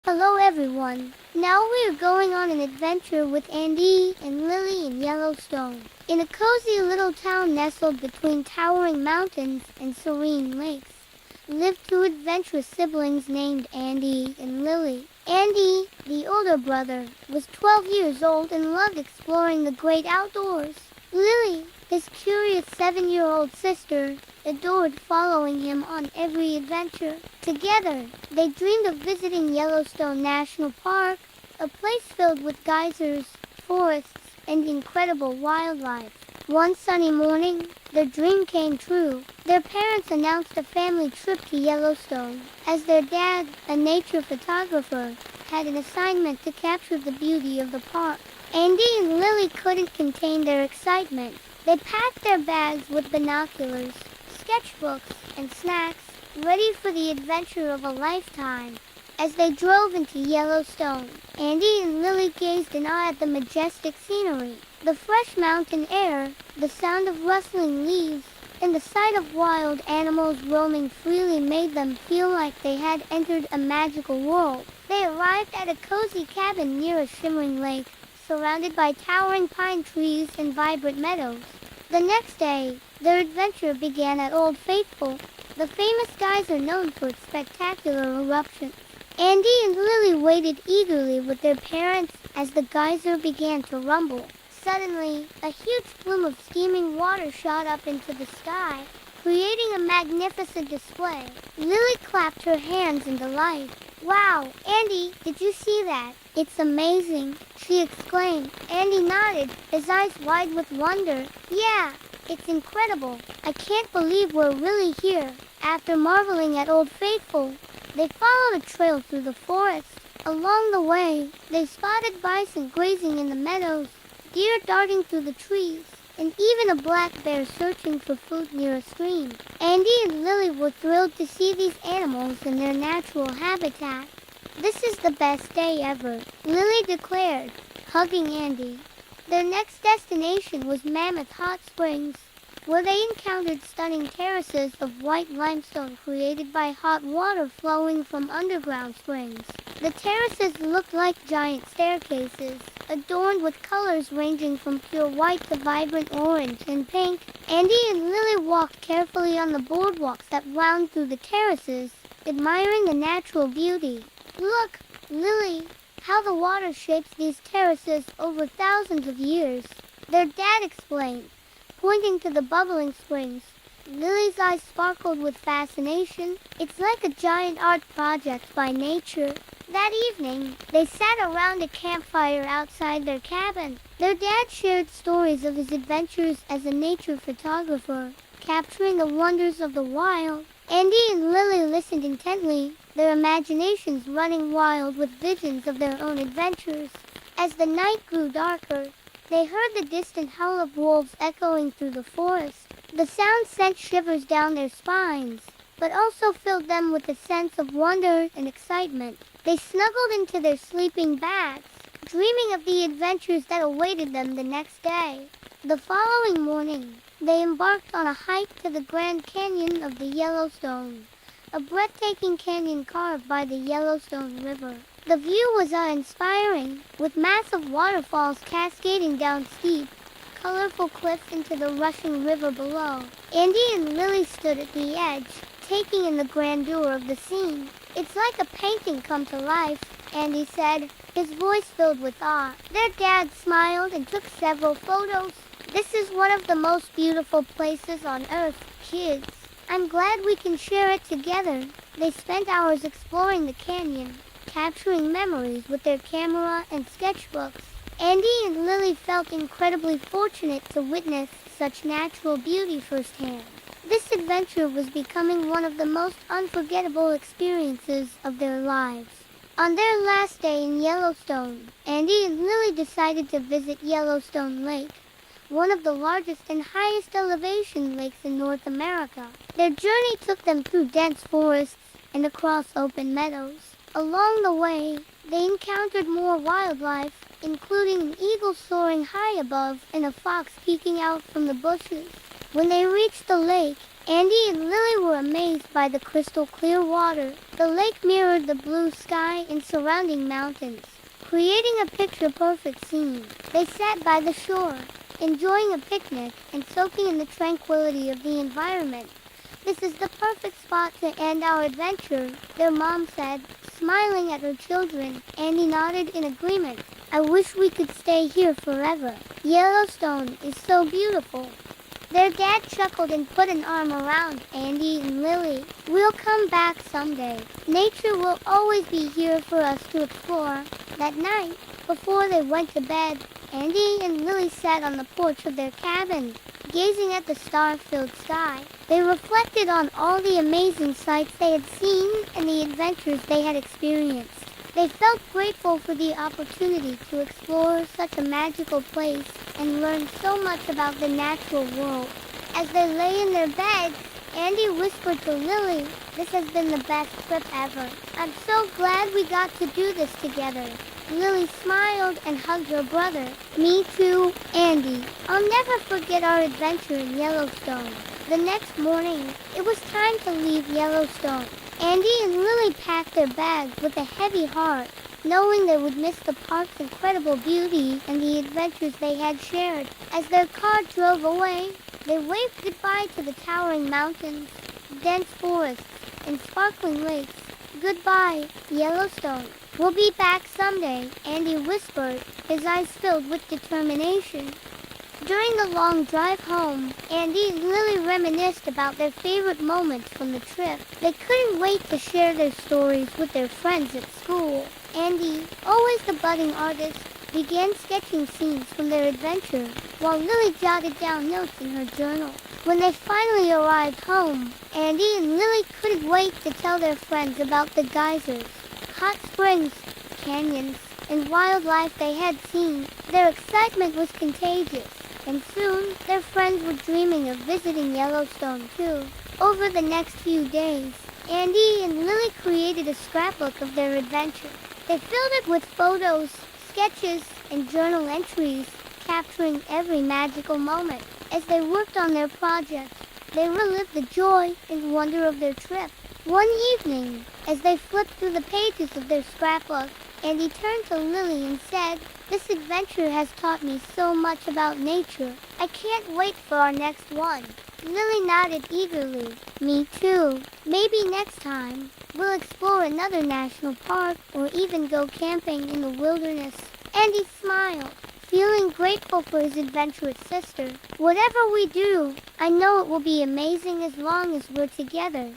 Hello everyone. Now we're going on an adventure with Andi and Lili in Yellowstone, in a cozy little town nestled between towering mountains and serene lakes. Lived two adventurous siblings named Andi and Lili. Andi, the older brother, was 12 years old and loved exploring the great outdoors. Lili, his curious 7-year-old sister, adored following him on every adventure. Together, they dreamed of visiting Yellowstone National Park, a place filled with geysers, forests, and incredible wildlife. One sunny morning, their dream came true. Their parents announced a family trip to Yellowstone, as their dad, a nature photographer, had an assignment to capture the beauty of the park. Andi and Lili couldn't contain their excitement. They packed their bags with binoculars, sketchbooks, and snacks, ready for the adventure of a lifetime. As they drove into Yellowstone, Andi and Lili gazed in awe at the majestic scenery. The fresh mountain air, the sound of rustling leaves, and the sight of wild animals roaming freely made them feel like they had entered a magical world. They arrived at a cozy cabin near a shimmering lake, surrounded by towering pine trees and vibrant meadows. The next day, their adventure began at Old Faithful, the famous geyser known for its spectacular eruptions. Andi and Lili waited eagerly with their parents as the geyser began to rumble. Suddenly, a huge plume of steaming water shot up into the sky, creating a magnificent display. Lili clapped her hands in delight. "Wow, Andi, did you see that? It's amazing," she exclaimed. Andi nodded, his eyes wide with wonder. "Yeah, it's incredible. I can't believe we're really here." After marveling at Old Faithful, they followed a trail through the forest. Along the way, they spotted bison grazing in the meadows, deer darting through the trees, and even a black bear searching for food near a stream. Andi and Lili were thrilled to see these animals in their natural habitat. "This is the best day ever," Lili declared, hugging Andi. Their next destination was Mammoth Hot Springs, where they encountered stunning terraces of white limestone created by hot water flowing from underground springs. The terraces looked like giant staircases, adorned with colors ranging from pure white to vibrant orange and pink. Andi and Lili walked carefully on the boardwalks that wound through the terraces, admiring the natural beauty. "Look, Lili, how the water shapes these terraces over thousands of years," their dad explained, pointing to the bubbling springs. Lili's eyes sparkled with fascination. "It's like a giant art project by nature." That evening, they sat around a campfire outside their cabin. Their dad shared stories of his adventures as a nature photographer, capturing the wonders of the wild. Andi and Lili listened intently, their imaginations running wild with visions of their own adventures. As the night grew darker, they heard the distant howl of wolves echoing through the forest. The sound sent shivers down their spines, but also filled them with a sense of wonder and excitement. They snuggled into their sleeping bags, dreaming of the adventures that awaited them the next day. The following morning, they embarked on a hike to the Grand Canyon of the Yellowstone, a breathtaking canyon carved by the Yellowstone River. The view was awe-inspiring, with massive waterfalls cascading down steep, colorful cliffs into the rushing river below. Andi and Lili stood at the edge, taking in the grandeur of the scene. "It's like a painting come to life," Andi said, his voice filled with awe. Their dad smiled and took several photos. "This is one of the most beautiful places on earth, kids. I'm glad we can share it together." They spent hours exploring the canyon, capturing memories with their camera and sketchbooks. Andi and Lili felt incredibly fortunate to witness such natural beauty firsthand. This adventure was becoming one of the most unforgettable experiences of their lives. On their last day in Yellowstone, Andi and Lili decided to visit Yellowstone Lake, one of the largest and highest elevation lakes in North America. Their journey took them through dense forests and across open meadows. Along the way, they encountered more wildlife, including an eagle soaring high above and a fox peeking out from the bushes. When they reached the lake, Andy and Lili were amazed by the crystal clear water. The lake mirrored the blue sky and surrounding mountains, creating a picture-perfect scene. They sat by the shore, enjoying a picnic and soaking in the tranquility of the environment. "This is the perfect spot to end our adventure," their mom said, smiling at her children. Andy nodded in agreement. "I wish we could stay here forever. Yellowstone is so beautiful." Their dad chuckled and put an arm around Andy and Lili. "We'll come back someday. Nature will always be here for us to explore." That night, before they went to bed, Andy and Lili sat on the porch of their cabin, gazing at the star-filled sky. They reflected on all the amazing sights they had seen and the adventures they had experienced. They felt grateful for the opportunity to explore such a magical place and learn so much about the natural world. As they lay in their beds, Andy whispered to Lili, "This has been the best trip ever. I'm so glad we got to do this together." Lili smiled and hugged her brother. "Me too, Andy. I'll never forget our adventure in Yellowstone." The next morning, it was time to leave Yellowstone. Andy and Lili packed their bags with a heavy heart, knowing they would miss the park's incredible beauty and the adventures they had shared. As their car drove away, they waved goodbye to the towering mountains, dense forests, and sparkling lakes. "Goodbye, Yellowstone. We'll be back someday," Andy whispered, his eyes filled with determination. During the long drive home, Andy and Lili reminisced about their favorite moments from the trip. They couldn't wait to share their stories with their friends at school. Andy, always the budding artist, began sketching scenes from their adventure, while Lili jotted down notes in her journal. When they finally arrived home, Andy and Lili couldn't wait to tell their friends about the geysers, hot springs, canyons, and wildlife they had seen. Their excitement was contagious, and soon their friends were dreaming of visiting Yellowstone too. Over the next few days, Andy and Lili created a scrapbook of their adventure. They filled it with photos, sketches, and journal entries, capturing every magical moment. As they worked on their project, they relived the joy and wonder of their trip. One evening, as they flipped through the pages of their scrapbook, Andy turned to Lili and said, "This adventure has taught me so much about nature. I can't wait for our next one." Lili nodded eagerly. "Me too. Maybe next time we'll explore another national park or even go camping in the wilderness." Andy smiled, feeling grateful for his adventurous sister. "Whatever we do, I know it will be amazing as long as we're together."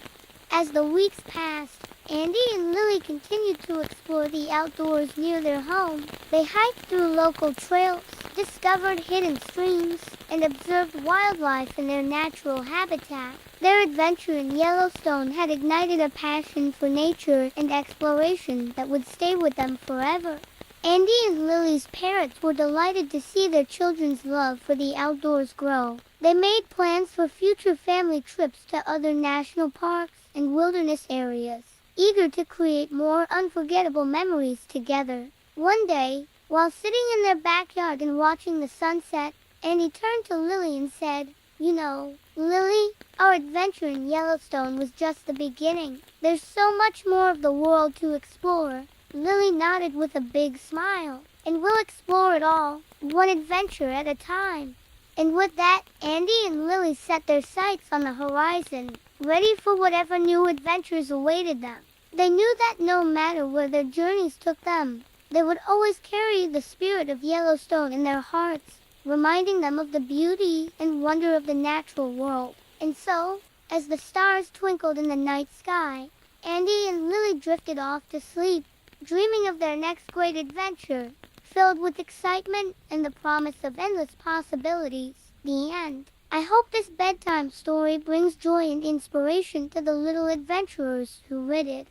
As the weeks passed, Andy and Lili continued to explore the outdoors near their home. They hiked through local trails, discovered hidden streams, and observed wildlife in their natural habitat. Their adventure in Yellowstone had ignited a passion for nature and exploration that would stay with them forever. Andy and Lili's parents were delighted to see their children's love for the outdoors grow. They made plans for future family trips to other national parks and wilderness areas, eager to create more unforgettable memories together. One day, while sitting in their backyard and watching the sunset, Andy turned to Lili and said, "You know, Lili, our adventure in Yellowstone was just the beginning. There's so much more of the world to explore." Lili nodded with a big smile. "And we'll explore it all, one adventure at a time." And with that, Andy and Lili set their sights on the horizon, ready for whatever new adventures awaited them. They knew that no matter where their journeys took them, they would always carry the spirit of Yellowstone in their hearts, reminding them of the beauty and wonder of the natural world. And so, as the stars twinkled in the night sky, Andy and Lili drifted off to sleep, dreaming of their next great adventure, filled with excitement and the promise of endless possibilities. The end. I hope this bedtime story brings joy and inspiration to the little adventurers who read it.